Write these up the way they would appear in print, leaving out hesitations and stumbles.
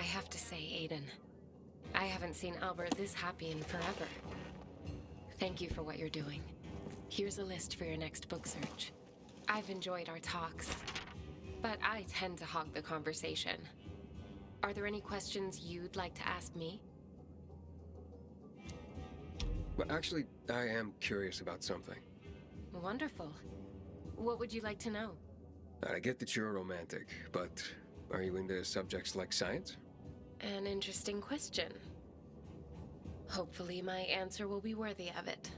I have to say, Aiden, I haven't seen Albert this happy in forever. Thank you for what you're doing. Here's a list for your next book search. I've enjoyed our talks, but I tend to hog the conversation. Are there any questions you'd like to ask me? Well, actually, I am curious about something. Wonderful. What would you like to know? I get that you're a romantic, but are you into subjects like science? An interesting question. Hopefully my answer will be worthy of it.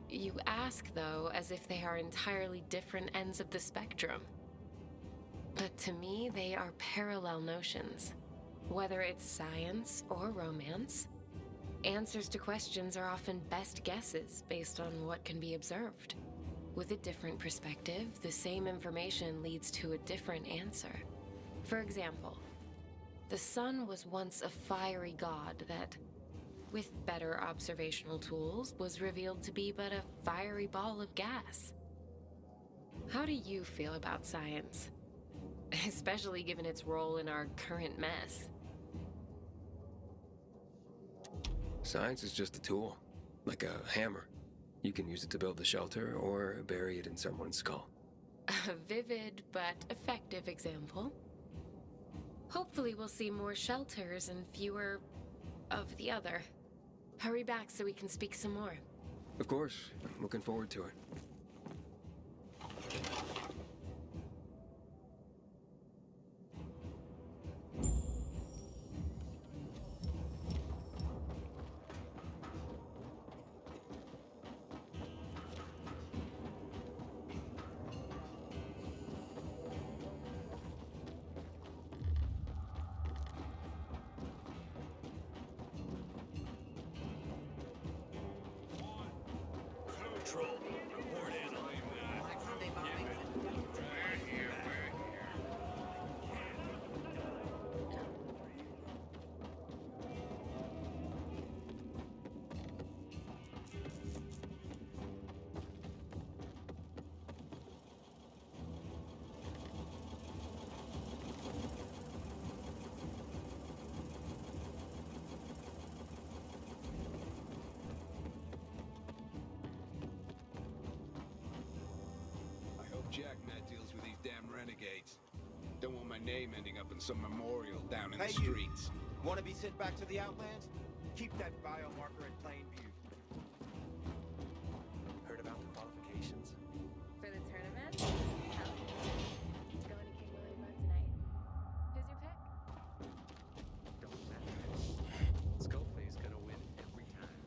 You ask, though, as if they are entirely different ends of the spectrum. But to me, they are parallel notions. Whether it's science or romance, answers to questions are often best guesses based on what can be observed. With a different perspective, the same information leads to a different answer. For example, the sun was once a fiery god that, with better observational tools, was revealed to be but a fiery ball of gas. How do you feel about science? Especially given its role in our current mess. Science is just a tool, like a hammer. You can use it to build a shelter or bury it in someone's skull. A vivid but effective example. Hopefully we'll see more shelters and fewer of the other. Hurry back so we can speak some more. Of course, I'm looking forward to it. Control. Report in on Jack Matt deals with these damn renegades. Don't want my name ending up in some memorial down in the streets. Want to be sent back to the Outlands? Keep that biomarker in plain view. Heard about the qualifications? For the tournament? Hell yeah. It's going to King William Road tonight. Who's your pick? Don't matter. Skullface gonna win every time.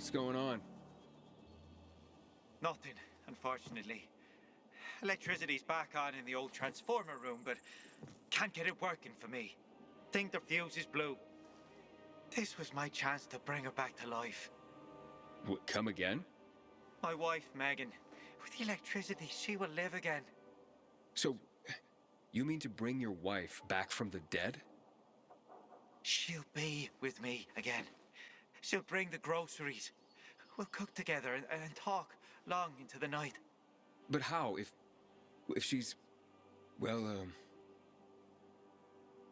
What's going on? Nothing, unfortunately. Electricity's back on in the old transformer room, but can't get it working for me. Think the fuse is blue. This was my chance to bring her back to life. What, come again? My wife, Megan. With the electricity, she will live again. So, you mean to bring your wife back from the dead? She'll be with me again. She'll bring the groceries. We'll cook together and talk long into the night. But how, if she's... well,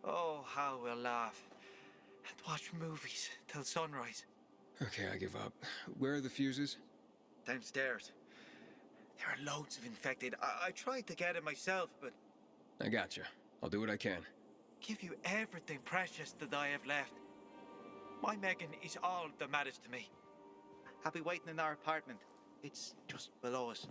Oh, how we'll laugh. And watch movies till sunrise. Okay, I give up. Where are the fuses? Downstairs. There are loads of infected. I tried to get it myself, but... I gotcha. I'll do what I can. Give you everything precious that I have left. My Megan is all that matters to me. I'll be waiting in our apartment. It's just below us.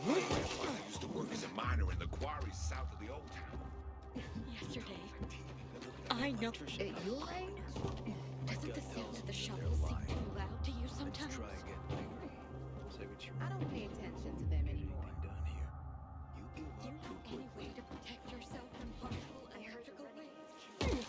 I used to work as a miner in the quarries south of the old town. Yesterday, I know. You right? Doesn't the sound of the shovels seem too loud to you sometimes? Say what you I don't pay attention to them anymore. done here. You Do you know any way to protect yourself from harmful electrical waves?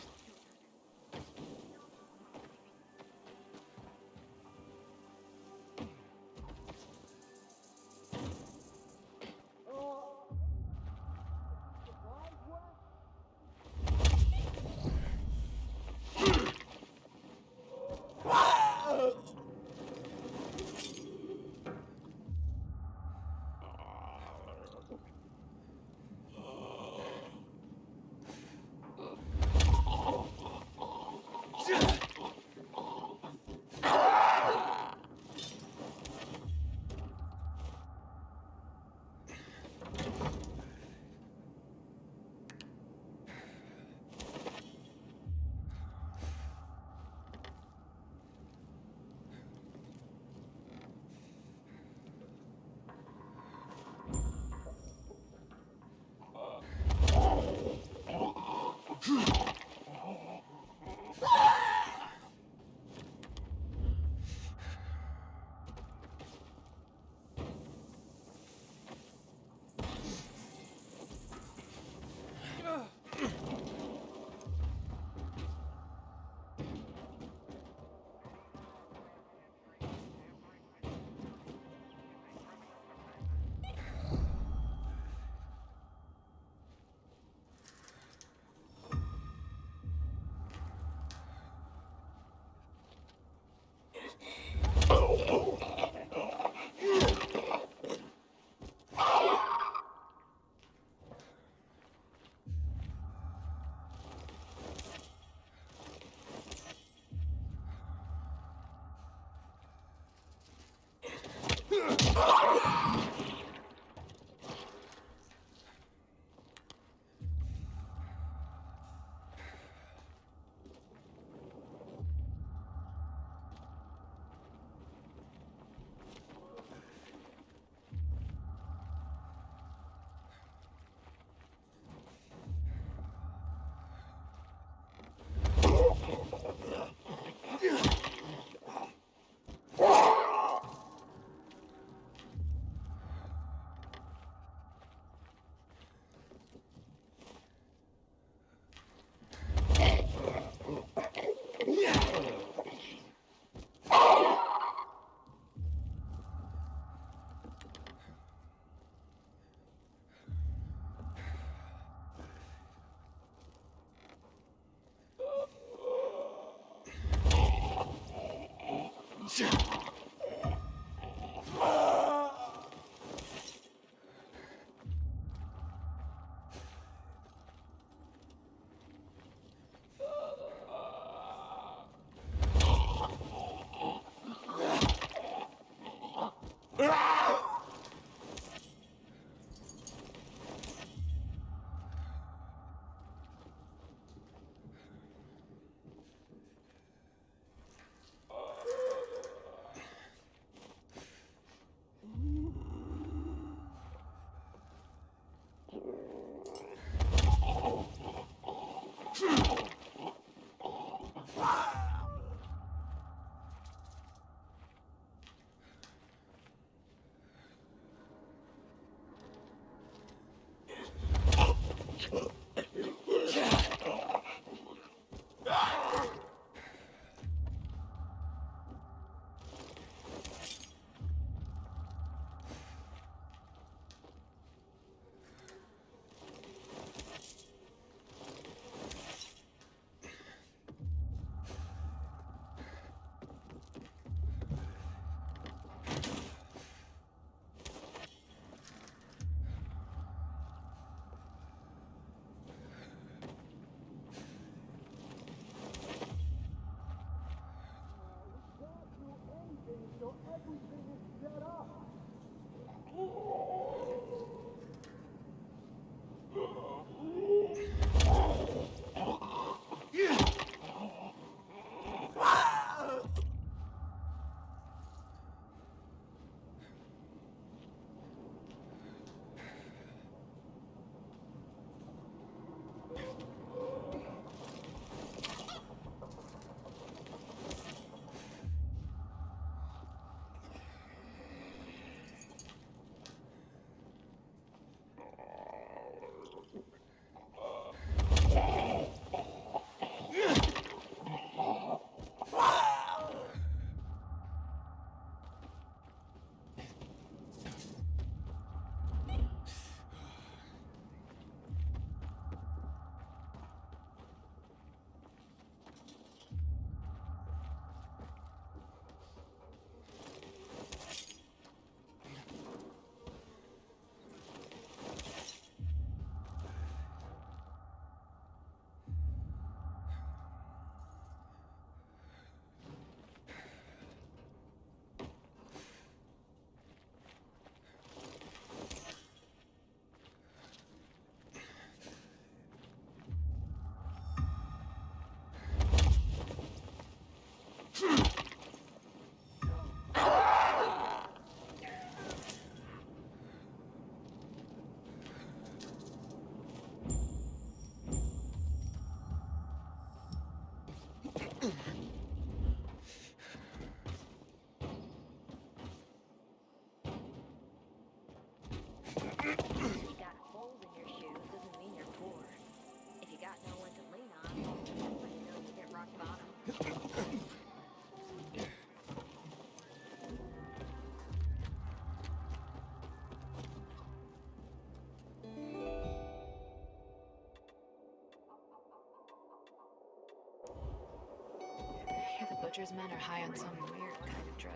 You got holes in your shoes doesn't mean you're poor. If you got no one to lean on, you know you hit rock bottom. I hear the butcher's men are high on some weird kind of drug.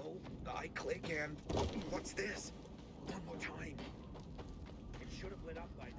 No, I click and... What's this? One more time. It should have lit up by now.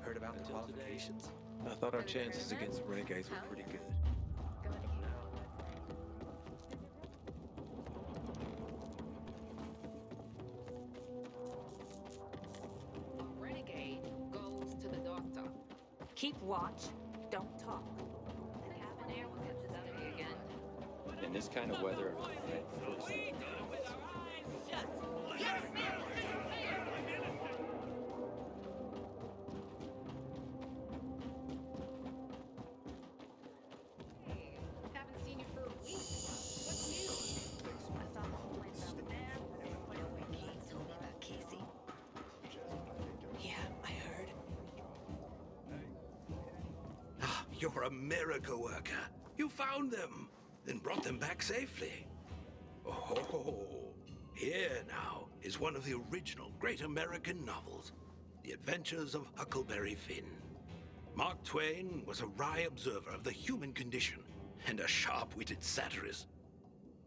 Heard about the qualifications? I thought our chances against renegades were pretty good. Renegade goes to the doctor. Keep watch, don't talk. The cabin air will get this out of you again. In this kind of weather, first. Haven't seen you for a week. What's new? I saw the whole line about the man, but everyone over Kate told me about Casey. Yeah, I heard. Ah, you're a miracle worker. You found them and brought them back safely. Oh, here now is one of the original great American novels, The Adventures of Huckleberry Finn. Mark Twain was a wry observer of the human condition and a sharp-witted satirist.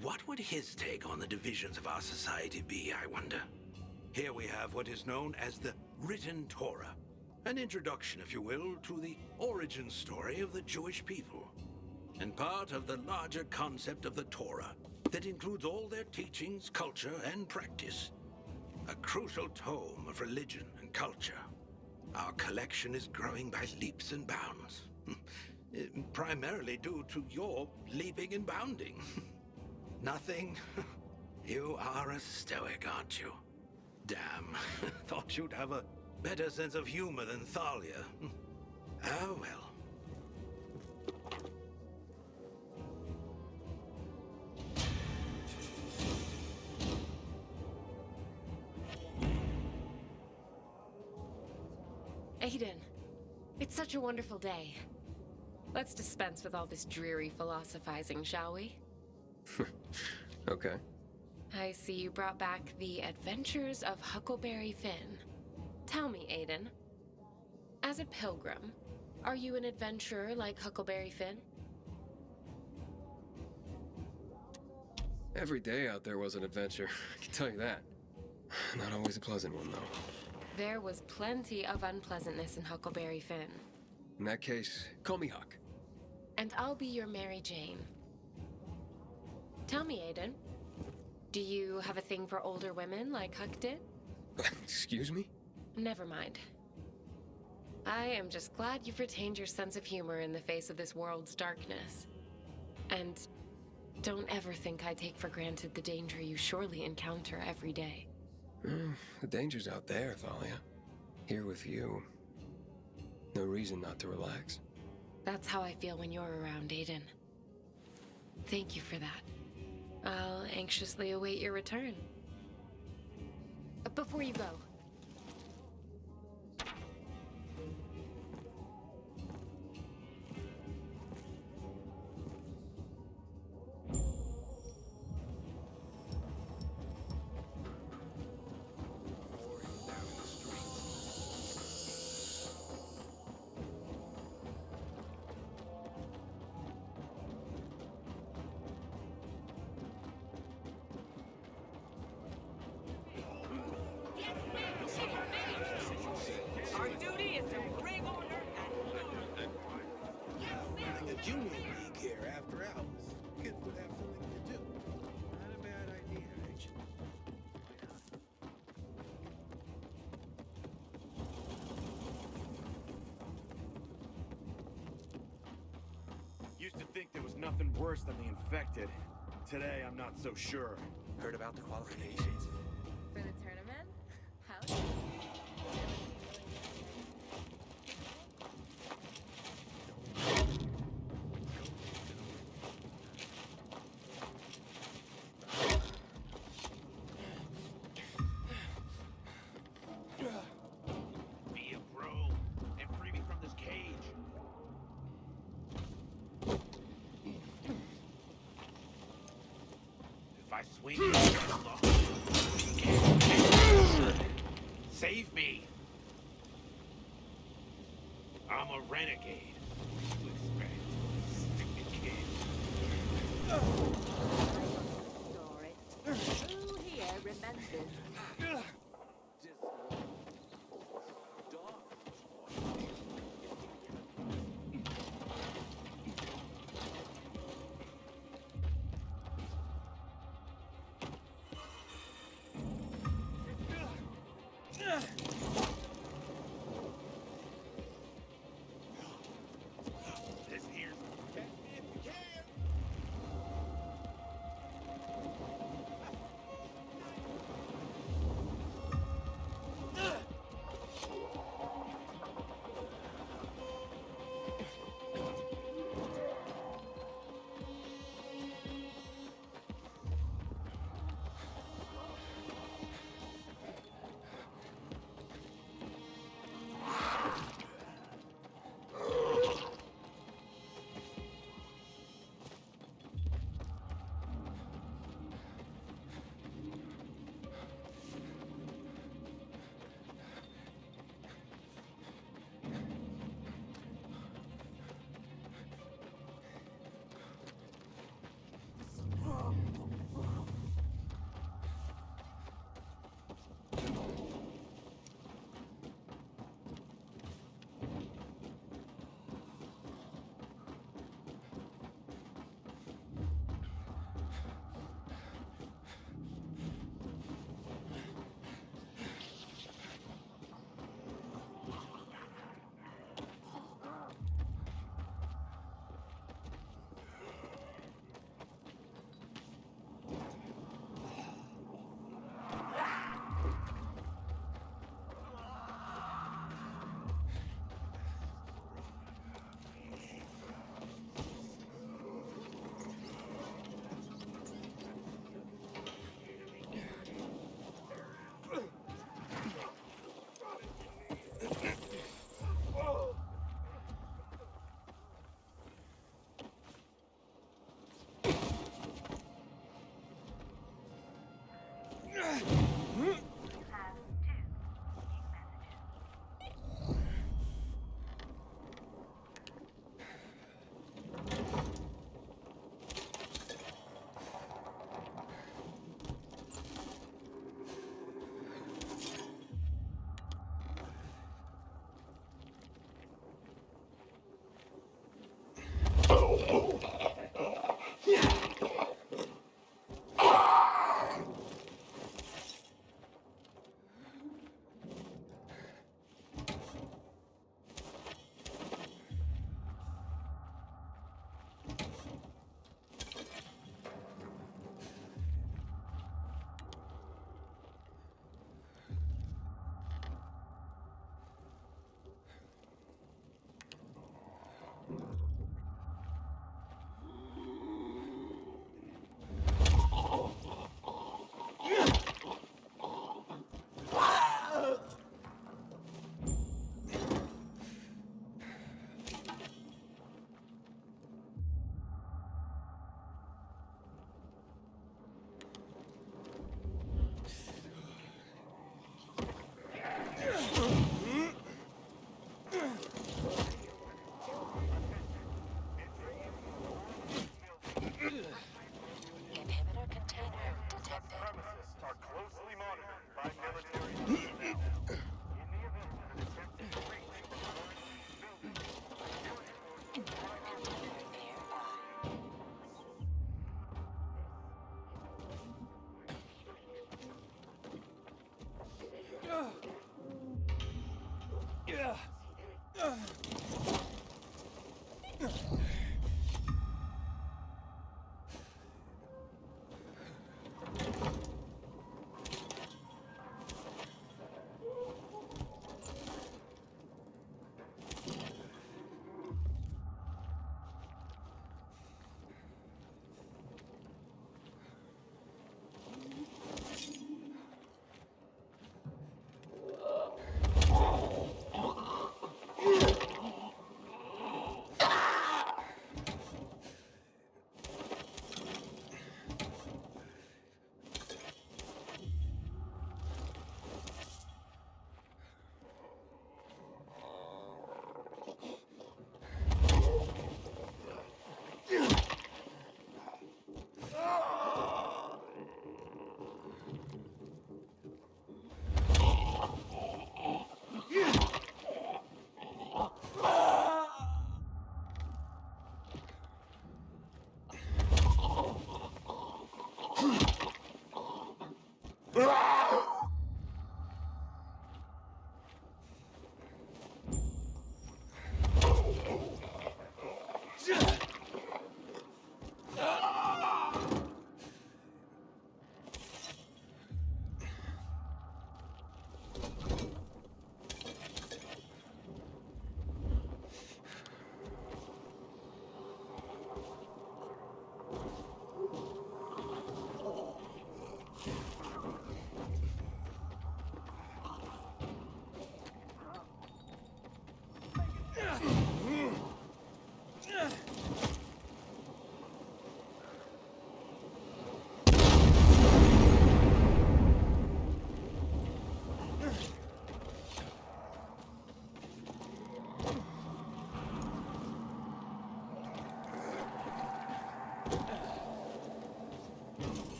What would his take on the divisions of our society be, I wonder? Here we have what is known as the written Torah, an introduction, if you will, to the origin story of the Jewish people, and part of the larger concept of the Torah that includes all their teachings, culture, and practice. A crucial tome of religion and culture. Our collection is growing by leaps and bounds. Primarily due to your leaping and bounding. Nothing? You are a stoic, aren't you? Damn, thought you'd have a better sense of humor than Thalia. Oh well. Aiden, it's such a wonderful day. Let's dispense with all this dreary philosophizing, shall we? Okay. I see you brought back The Adventures of Huckleberry Finn. Tell me, Aiden, as a pilgrim, are you an adventurer like Huckleberry Finn? Every day out there was an adventure, I can tell you that. Not always a pleasant one, though. There was plenty of unpleasantness in Huckleberry Finn. In that case, call me Huck. And I'll be your Mary Jane. Tell me, Aiden, do you have a thing for older women like Huck did? Excuse me? Never mind. I am just glad you've retained your sense of humor in the face of this world's darkness. And don't ever think I take for granted the danger you surely encounter every day. The danger's out there, Thalia. Here with you. No reason not to relax. That's how I feel when you're around, Aiden. Thank you for that. I'll anxiously await your return. Before you go, Junior League here after hours. Kids would have something to do. Not a bad idea, actually. Used to think there was nothing worse than the infected. Today, I'm not so sure. Heard about the qualifications? For the tournament? How? Be a pro and free me from this cage. If I swing you can't save me. I'm a renegade. You expect, stupid kid. Story. Who here remembers? This here's catch me if you can.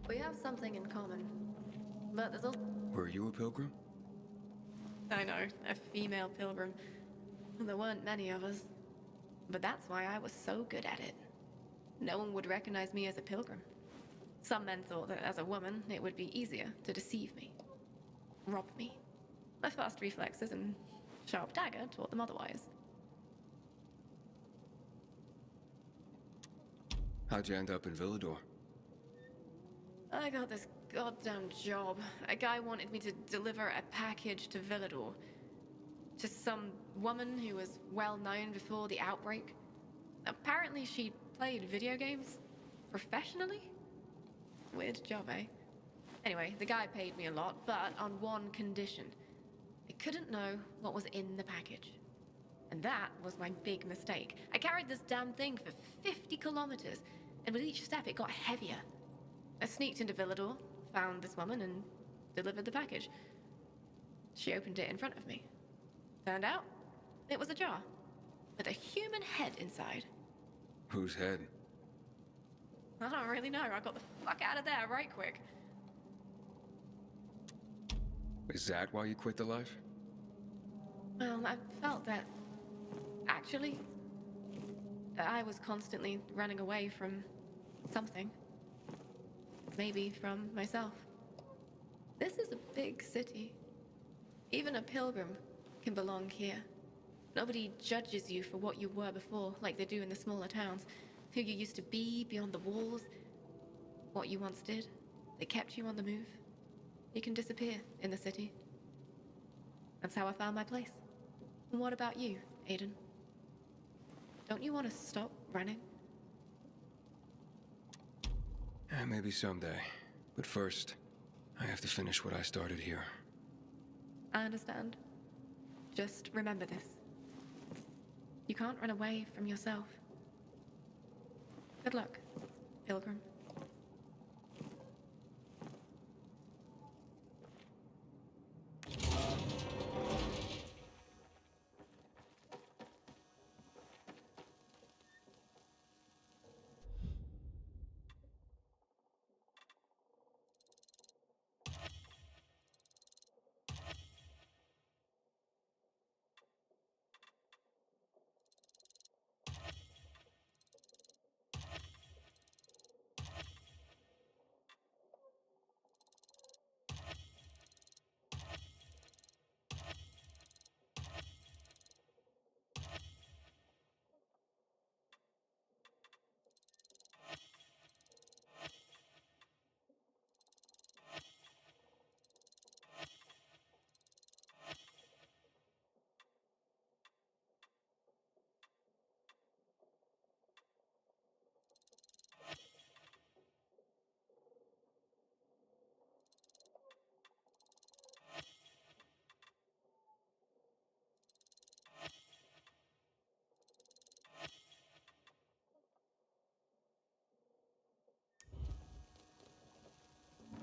We have something in common. But there's also... Were you a pilgrim? I know, a female pilgrim. There weren't many of us. But that's why I was so good at it. No one would recognize me as a pilgrim. Some men thought that as a woman, it would be easier to deceive me. Rob me. My fast reflexes and sharp dagger taught them otherwise. How'd you end up in Villador? I got this goddamn job. A guy wanted me to deliver a package to Villador. To some woman who was well known before the outbreak. Apparently she played video games professionally? Weird job, eh? Anyway, the guy paid me a lot, but on one condition. I couldn't know what was in the package. And that was my big mistake. I carried this damn thing for 50 kilometers, and with each step it got heavier. I sneaked into Villador, found this woman, and delivered the package. She opened it in front of me. Turned out, it was a jar, with a human head inside. Whose head? I don't really know. I got the fuck out of there right quick. Is that why you quit the life? Well, I felt that, actually, that I was constantly running away from something. Maybe from myself. This is a big city. Even a pilgrim can belong here. Nobody judges you for what you were before, like they do in the smaller towns. Who you used to be beyond the walls. What you once did. They kept you on the move. You can disappear in the city. That's how I found my place. And what about you, Aiden? Don't you want to stop running? Maybe someday. But first, I have to finish what I started here. I understand. Just remember this. You can't run away from yourself. Good luck, Pilgrim.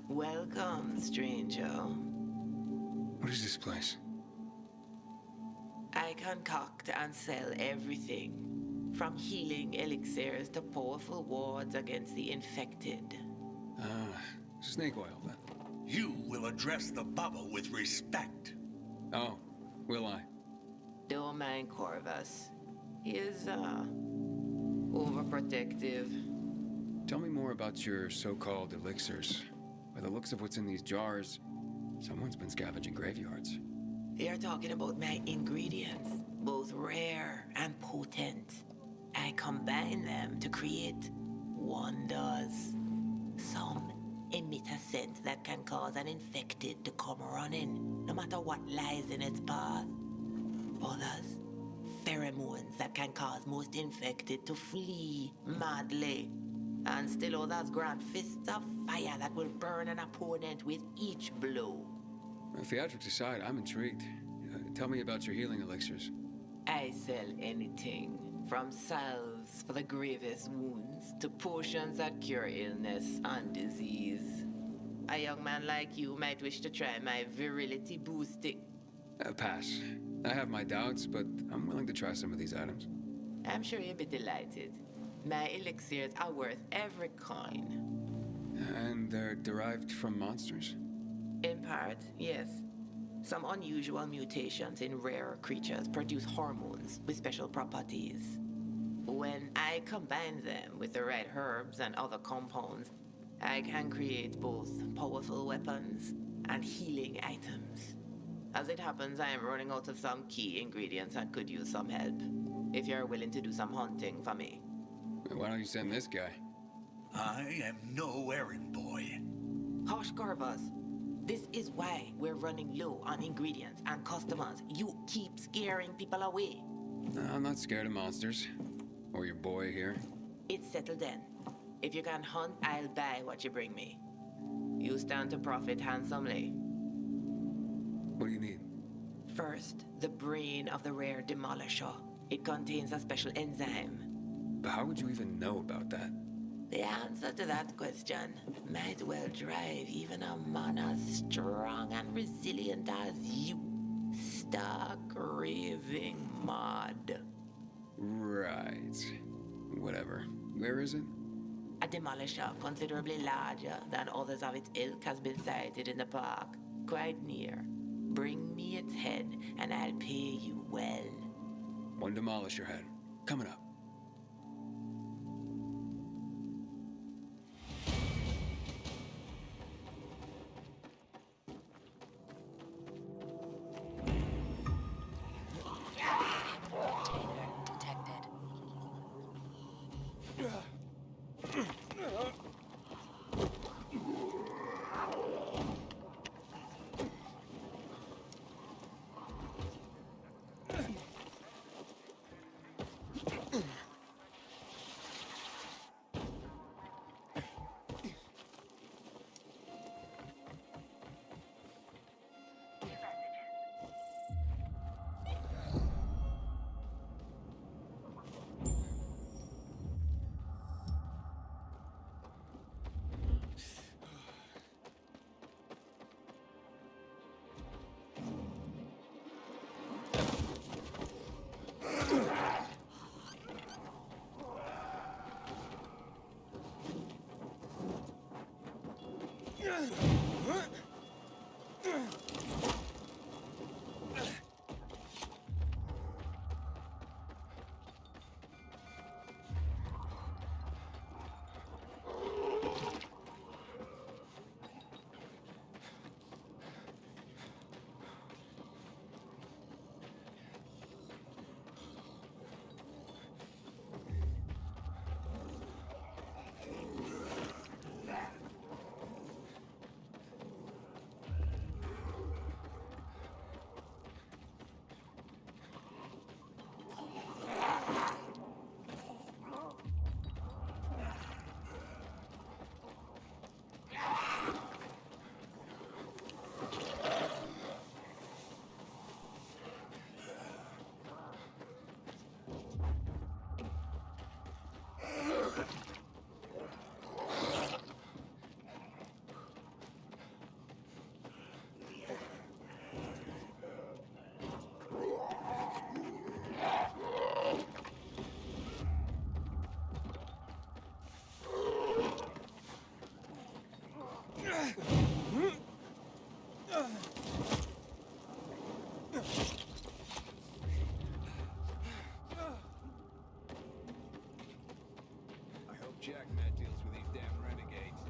Welcome, stranger. What is this place? I concoct and sell everything, from healing elixirs to powerful wards against the infected. Snake oil, then. You will address the Baba with respect. Oh, will I? Don't mind Corvus. He is, overprotective. Tell me more about your so-called elixirs. By the looks of what's in these jars, someone's been scavenging graveyards. You're talking about my ingredients, both rare and potent. I combine them to create wonders. Some emit a scent that can cause an infected to come running, no matter what lies in its path. Others, pheromones that can cause most infected to flee madly. And still others grant fists of fire that will burn an opponent with each blow. Theatrics aside, I'm intrigued. Tell me about your healing elixirs. I sell anything, from salves for the gravest wounds to potions that cure illness and disease. A young man like you might wish to try my virility boosting. Pass. I have my doubts, but I'm willing to try some of these items. I'm sure you'll be delighted. My elixirs are worth every coin. And they're derived from monsters? In part, yes. Some unusual mutations in rare creatures produce hormones with special properties. When I combine them with the right herbs and other compounds, I can create both powerful weapons and healing items. As it happens, I am running out of some key ingredients and could use some help. If you're willing to do some hunting for me. Why don't you send this guy? I am no errand boy. Hush, Corvus. This is why we're running low on ingredients and customers. You keep scaring people away. I'm not scared of monsters. Or your boy here. It's settled then. If you can hunt, I'll buy what you bring me. You stand to profit handsomely. What do you need? First, the brain of the rare demolisher. It contains a special enzyme. But how would you even know about that? The answer to that question might well drive even a man as strong and resilient as you stark raving mad. Right. Whatever. Where is it? A demolisher considerably larger than others of its ilk has been sighted in the park, quite near. Bring me its head and I'll pay you well. One demolisher head. Coming up. I hope Jack Matt deals with these damn renegades.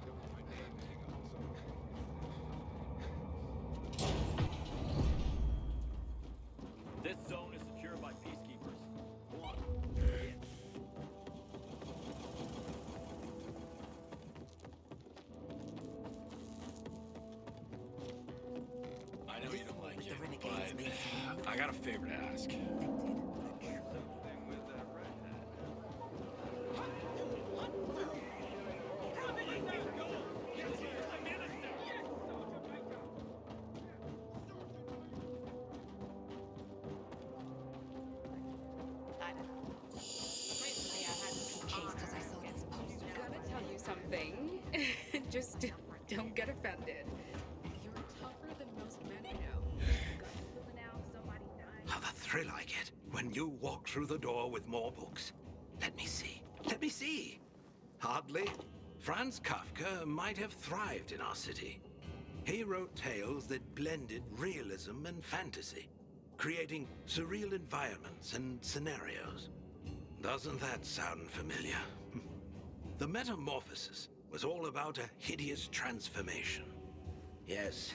Don't want my name ending up in some... This zone is secured by peacekeepers. One. I know you don't like it, but I got a favor to ask. Gotta tell you something. Just don't get offended. You're tougher than most men I know. How the thrill I get when you walk through the door with more books. Let me see. Let me see. Hardly. Franz Kafka might have thrived in our city. He wrote tales that blended realism and fantasy, creating surreal environments and scenarios. Doesn't that sound familiar? The Metamorphosis was all about a hideous transformation. Yes,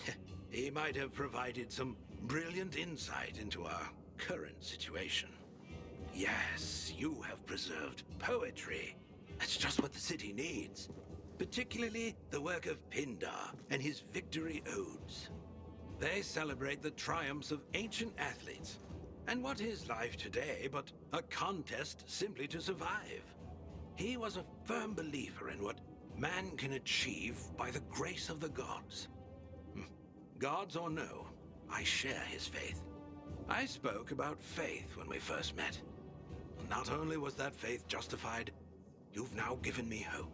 he might have provided some brilliant insight into our current situation. Yes, you have preserved poetry. That's just what the city needs. Particularly the work of Pindar and his victory odes. They celebrate the triumphs of ancient athletes. And what is life today but a contest simply to survive? He was a firm believer in what man can achieve by the grace of the gods. Gods or no, I share his faith. I spoke about faith when we first met. Not only was that faith justified, you've now given me hope.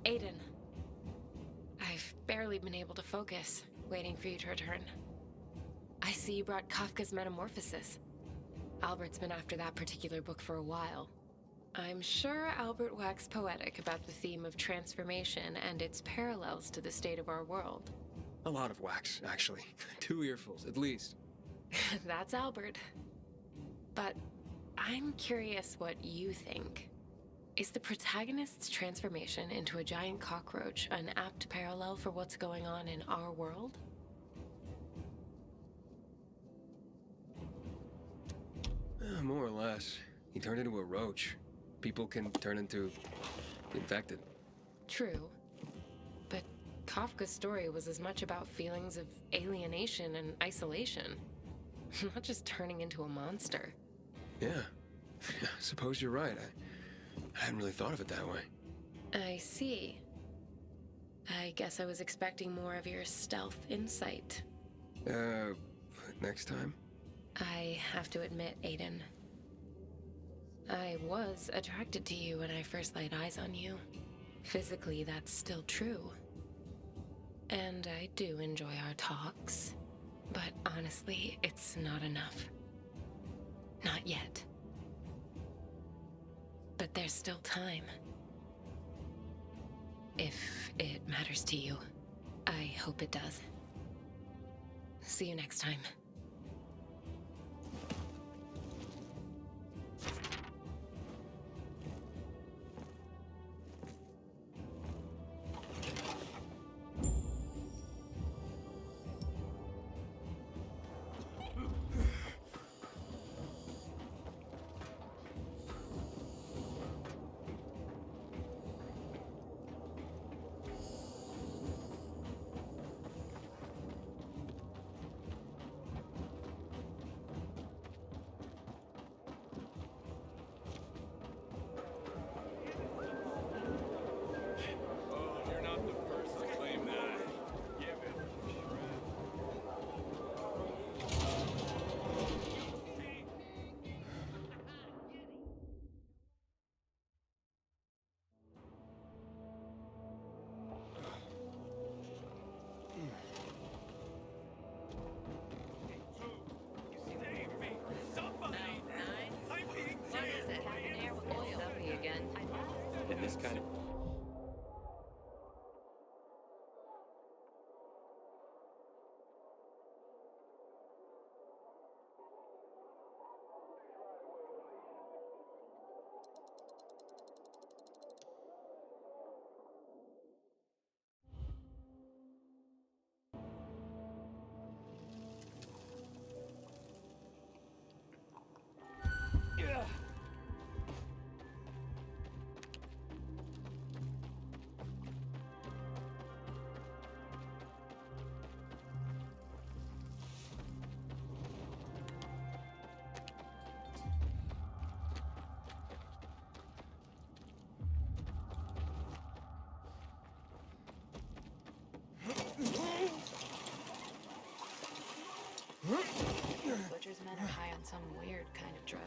Aiden. I've barely been able to focus, waiting for you to return. I see you brought Kafka's Metamorphosis. Albert's been after that particular book for a while. I'm sure Albert waxed poetic about the theme of transformation and its parallels to the state of our world. A lot of wax, actually. 2 earfuls, at least. That's Albert. But I'm curious what you think. Is the protagonist's transformation into a giant cockroach an apt parallel for what's going on in our world? More or less. He turned into a roach. People can turn into... infected. True. But Kafka's story was as much about feelings of alienation and isolation. Not just turning into a monster. Yeah. Suppose you're right. I hadn't really thought of it that way. I see. I guess I was expecting more of your stealth insight. Next time? I have to admit, Aiden. I was attracted to you when I first laid eyes on you. Physically, that's still true. And I do enjoy our talks. But honestly, it's not enough. Not yet. But there's still time. If it matters to you, I hope it does. See you next time. You're not the first to claim that. And this kind of... Butcher's men are high on some weird kind of drug.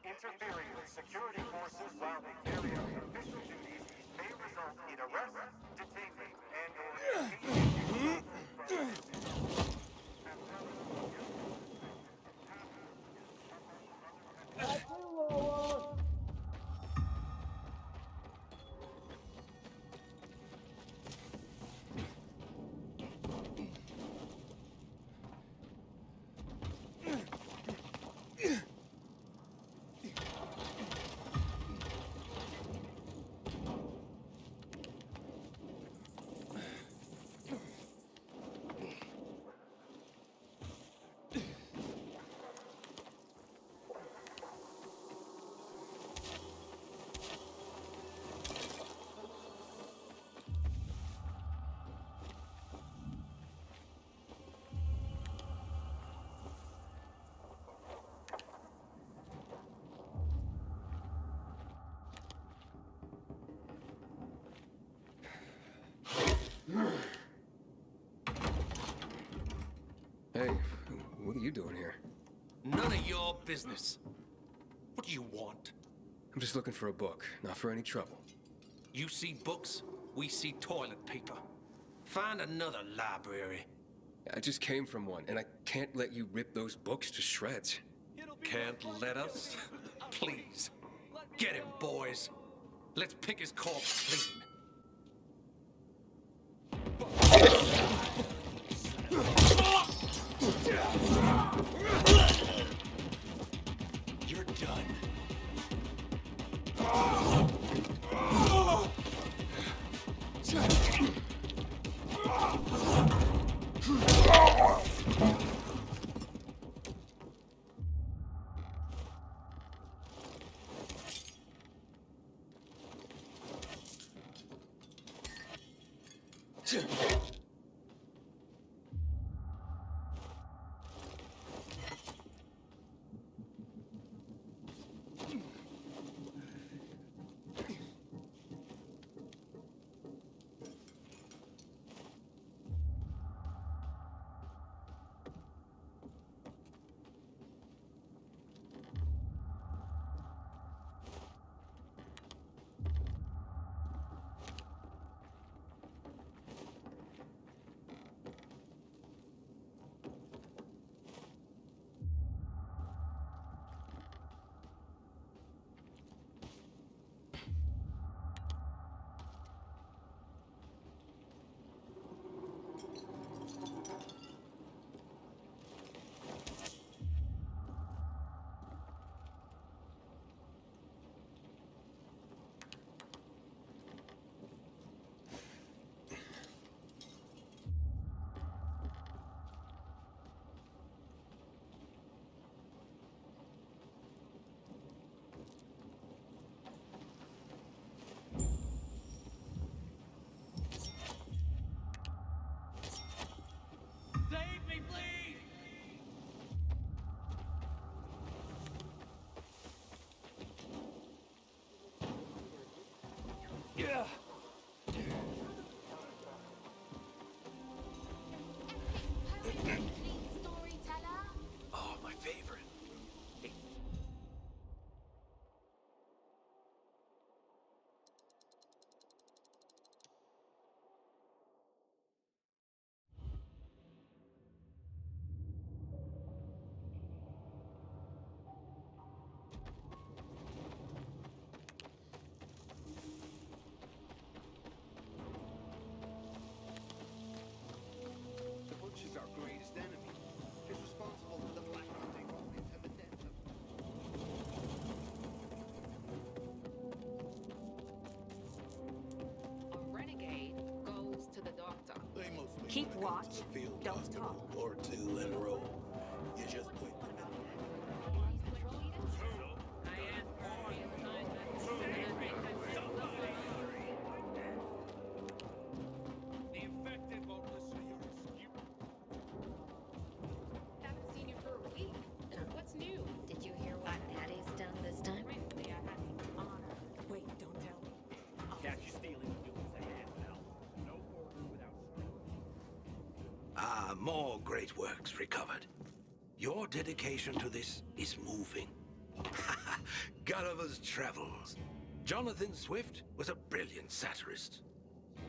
Interfering with security forces while they carry out official duties may result in arrest, detainment, Hey, what are you doing here? None of your business. What do you want? I'm just looking for a book, not for any trouble. You see books, we see toilet paper. Find another library. I just came from one, and I can't let you rip those books to shreds. Can't let us? Please. Get him, boys. Let's pick his corpse clean. You're done. Yeah. Oh, my favorite. The butch is our greatest enemy. He's responsible for the black hunting and the death of... A renegade goes to the doctor. They mostly Keep wanna go watch, to the field don't hospital talk. or two in a row. You just put The infected won't listen to your excuse. Haven't seen you for a week. What's new? Did you hear what Daddy's done this time? Frankly, I had some honor. Wait, don't tell me. Catch you stealing fuels ahead now. No order without strength. Ah, more great works recovered. Your dedication to this is moving. Gulliver's Travels. Jonathan Swift was a brilliant satirist.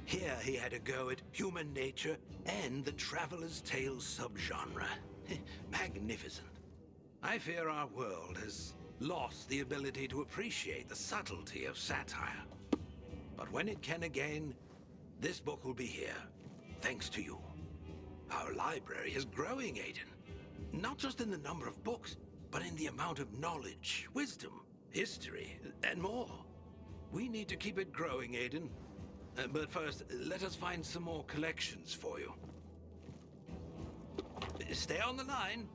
Here he had a go at human nature and the traveler's tale subgenre. Magnificent. I fear our world has lost the ability to appreciate the subtlety of satire. But when it can again, this book will be here, thanks to you. Our library is growing, Aiden. Not just in the number of books, but in the amount of knowledge, wisdom, history, and more. We need to keep it growing, Aiden. But first, let us find some more collections for you. Stay on the line.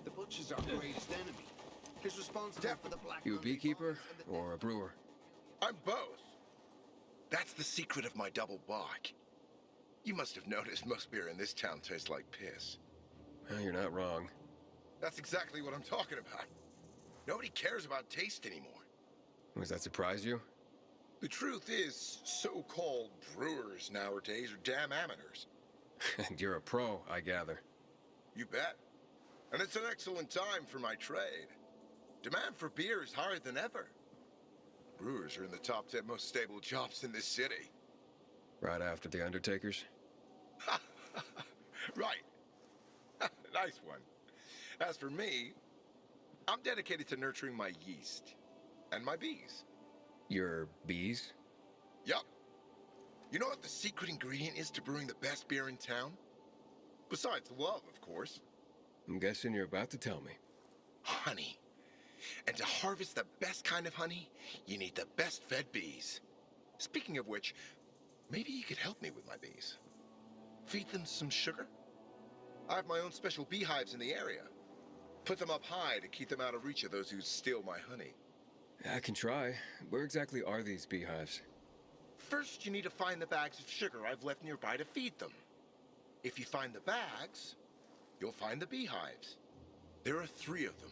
The butch is our greatest enemy. He's responsible for the black... You a beekeeper or a brewer? I'm both. That's the secret of my double bark. You must have noticed most beer in this town tastes like piss. Well, you're not wrong. That's exactly what I'm talking about. Nobody cares about taste anymore. Does that surprise you? The truth is, so-called brewers nowadays are damn amateurs. And you're a pro, I gather. You bet. And it's an excellent time for my trade. Demand for beer is higher than ever. Brewers are in the top 10 most stable jobs in this city. Right after the undertakers? Right. Nice one. As for me, I'm dedicated to nurturing my yeast and my bees. Your bees? Yup. You know what the secret ingredient is to brewing the best beer in town? Besides love, of course. I'm guessing you're about to tell me. Honey. And to harvest the best kind of honey, you need the best fed bees. Speaking of which, maybe you could help me with my bees. Feed them some sugar? I have my own special beehives in the area. Put them up high to keep them out of reach of those who steal my honey. I can try. Where exactly are these beehives? First, you need to find the bags of sugar I've left nearby to feed them. If you find the bags, you'll find the beehives. There are 3 of them,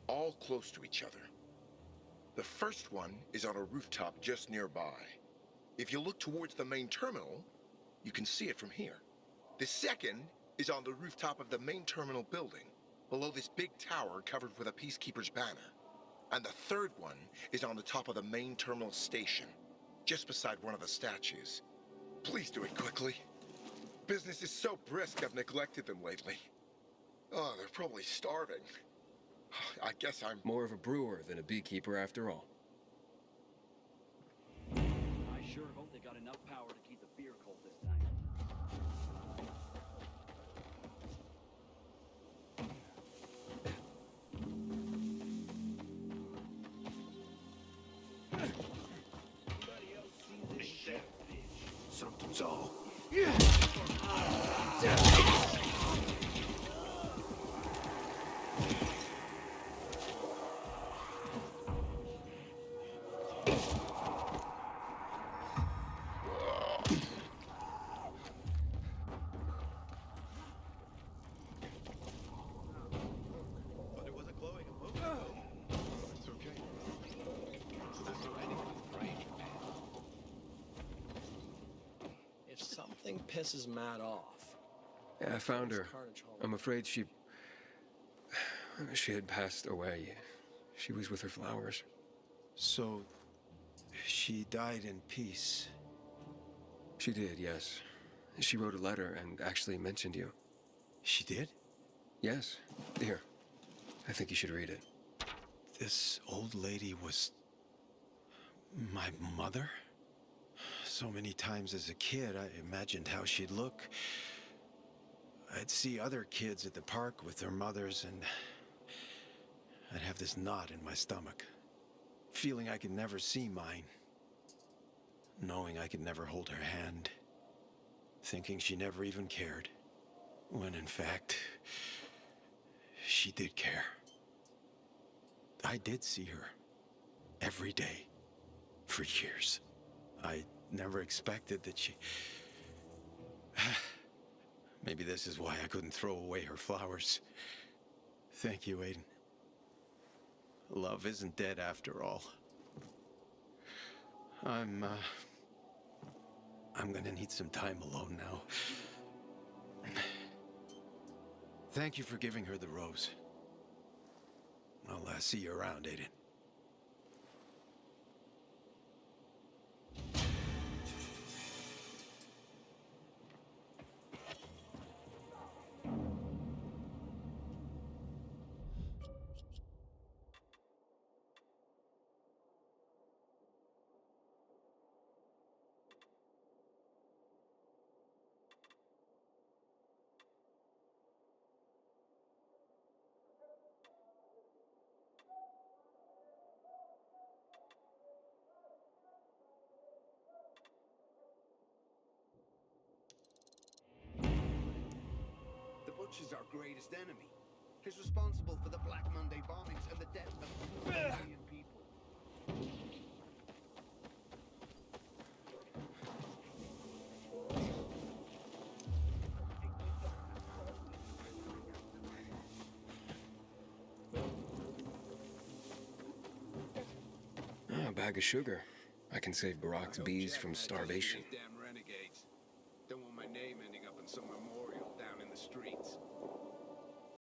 all close to each other. The first one is on a rooftop just nearby. If you look towards the main terminal, you can see it from here. The second is on the rooftop of the main terminal building, below this big tower covered with a peacekeeper's banner. And the third one is on the top of the main terminal station, just beside one of the statues. Please do it quickly. Business is so brisk I've neglected them lately. Oh, they're probably starving. I guess I'm more of a brewer than a beekeeper after all. I sure hope they got enough power to keep the beer cold this time. Something's all. Something pisses Matt off. Yeah, I found her. I'm afraid she had passed away. She was with her flowers. So, she died in peace. She did, yes. She wrote a letter and actually mentioned you. She did? Yes. Here. I think you should read it. This old lady was my mother? So many times as a kid, I imagined how she'd look. I'd see other kids at the park with their mothers, and I'd have this knot in my stomach, feeling I could never see mine, knowing I could never hold her hand, thinking she never even cared, when in fact, she did care. I did see her every day for years. I never expected that she... Maybe this is why I couldn't throw away her flowers. Thank you, Aiden. Love isn't dead after all. I'm gonna need some time alone now. Thank you for giving her the rose. I'll see you around, Aiden. The Butcher's our greatest enemy. He's responsible for the Black Monday bombings and the death of 4 million people. bag of sugar, I can save Barack's bees from starvation.